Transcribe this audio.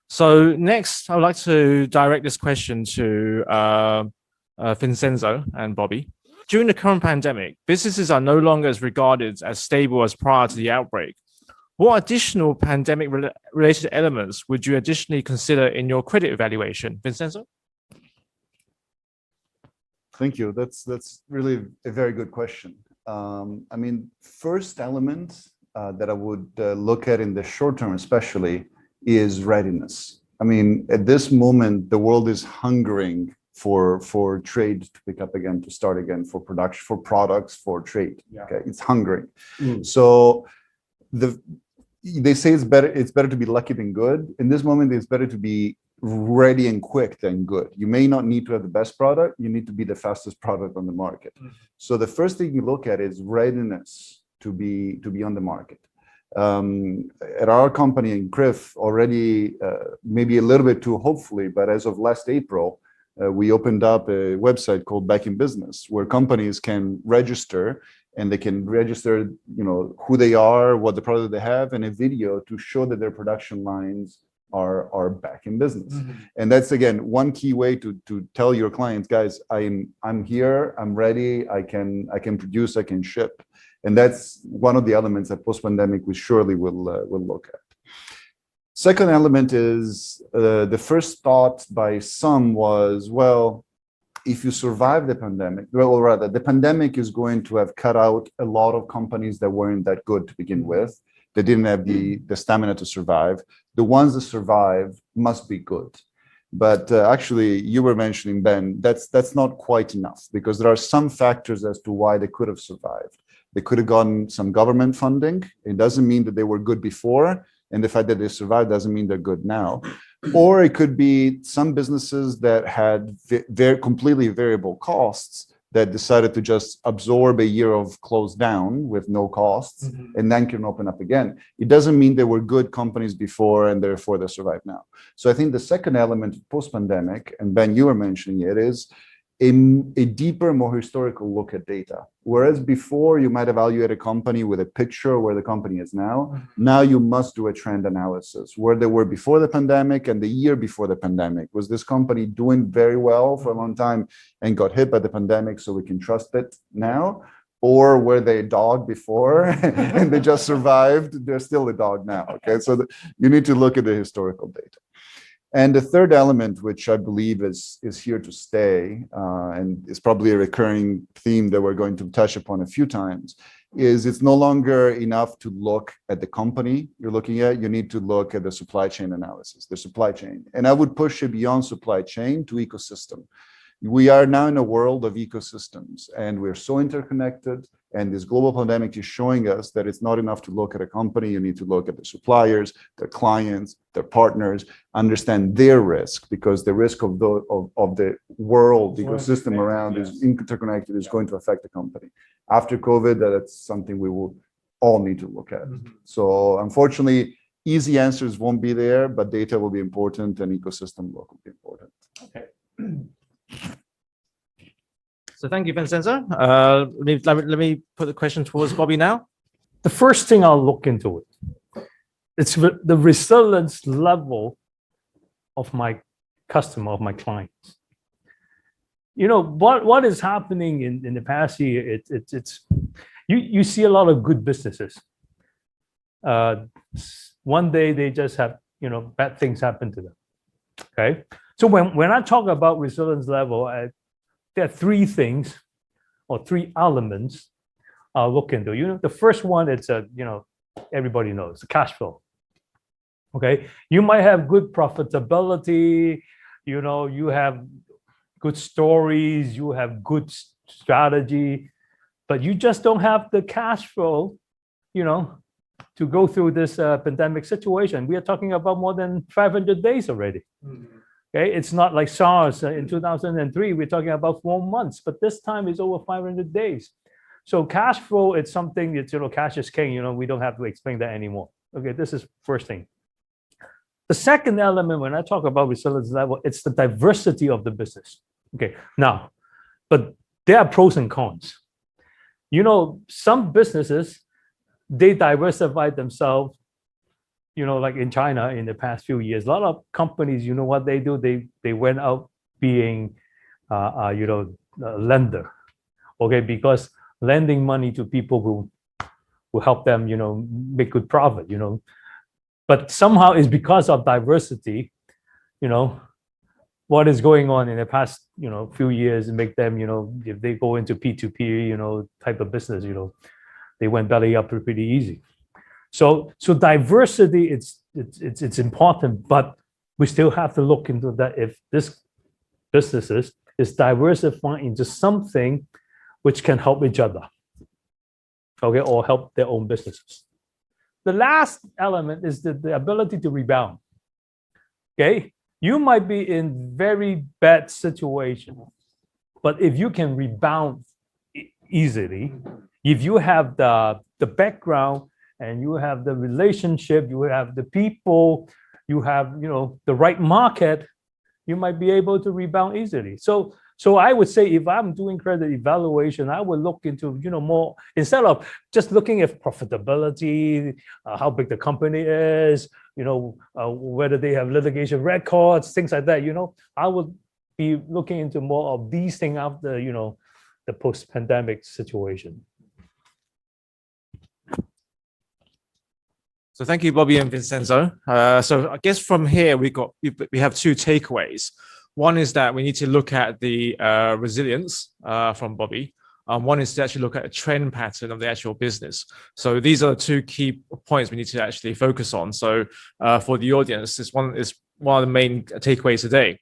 So next, I would like to direct this question to Vincenzo and Bobby. During the current pandemic, businesses are no longer as regarded as stable as prior to the outbreak. What additional pandemic-related elements would you additionally consider in your credit evaluation, Vincenzo? Thank you. That's really a very good question. First element that I would look at in the short term, especially, is readiness. At this moment, the world is hungering for trade to pick up again, to start again, for production, for products, for trade. Yeah. Okay, it's hungering. So they say it's better to be lucky than good. In this moment, it's better to be ready and quick than good. You may not need to have the best product, you need to be the fastest product on the market. So the first thing you look at is readiness to be on the market. At our company in CRIF already, maybe a little bit too hopefully, but as of last April, we opened up a website called Back in Business, where companies can register, and they can register, who they are, what the product they have, and a video to show that their production lines are back in business. And that's, again, one key way to tell your clients, guys, I'm here, I'm ready, I can produce, I can ship. And that's one of the elements that post-pandemic we surely will look at. Second element is the first thought by some was, well, if you survive the pandemic, or rather, the pandemic is going to have cut out a lot of companies that weren't that good to begin with. They didn't have the stamina to survive. The ones that survive must be good. But actually, you were mentioning, Ben, that's not quite enough, because there are some factors as to why they could have survived. They could have gotten some government funding. It doesn't mean that they were good before, and the fact that they survived doesn't mean they're good now. Or it could be some businesses that had completely variable costs that decided to just absorb a year of closed down with no costs, and then can open up again. It doesn't mean they were good companies before and therefore they survive now. So I think the second element post-pandemic, and Ben, you were mentioning it, is a deeper, more historical look at data. Whereas before you might evaluate a company with a picture of where the company is now, now you must do a trend analysis, where they were before the pandemic and the year before the pandemic. Was this company doing very well for a long time and got hit by the pandemic so we can trust it now? Or were they a dog before and they just survived? They're still a dog now, okay? So you need to look at the historical data. And the third element, which I believe is here to stay, and is probably a recurring theme that we're going to touch upon a few times, is it's no longer enough to look at the company you're looking at. You need to look at the supply chain analysis, the supply chain. And I would push it beyond supply chain to ecosystem. We are now in a world of ecosystems, and we're so interconnected. And this global pandemic is showing us that it's not enough to look at a company. You need to look at the suppliers, their clients, their partners, understand their risk, because the risk of the world, the ecosystem around is interconnected, is going to affect the company. After COVID, that's something we will all need to look at. So unfortunately, easy answers won't be there, but data will be important and ecosystem work will be important. Okay. So thank you, Vincenzo. Let me put the question towards Bobby now. The first thing I'll look into it's the resilience level of my customer, of my clients. What is happening in the past year? You see a lot of good businesses. One day they just have bad things happen to them. Okay, so when I talk about resilience level, there are three things or three elements I'll look into. The first one, it's everybody knows, the cash flow. Okay, you might have good profitability, you have good stories, you have good strategy, but you just don't have the cash flow, to go through this pandemic situation. We are talking about more than 500 days already. Okay, it's not like SARS in 2003. We're talking about 4 months, but this time it's over 500 days. So cash flow, it's something that, cash is king. We don't have to explain that anymore. Okay, this is first thing. The second element, when I talk about resilience level, it's the diversity of the business. Okay, now, but there are pros and cons. Some businesses, they diversify themselves, like in China in the past few years, a lot of companies, you know what they do? They went out being, a lender, okay, because lending money to people will help them, make good profit, But somehow it's because of diversity, what is going on in the past, few years and make them, if they go into P2P, type of business, they went belly up pretty easy. So diversity, it's important, but we still have to look into that if this businesses is diversifying into something which can help each other, okay, or help their own businesses. The last element is the ability to rebound. Okay, you might be in very bad situation, but if you can rebound easily, if you have the background and you have the relationship, you have the people, you have the right market, you might be able to rebound easily. So I would say if I'm doing credit evaluation, I would look into more, instead of just looking at profitability, how big the company is, whether they have litigation records, things like that. I would be looking into more of these things after the post-pandemic situation. So thank you, Bobby and Vincenzo. So I guess from here we have two takeaways. One is that we need to look at the resilience from Bobby. One is to actually look at a trend pattern of the actual business. So these are the two key points we need to actually focus on. So for the audience, this one is one of the main takeaways today.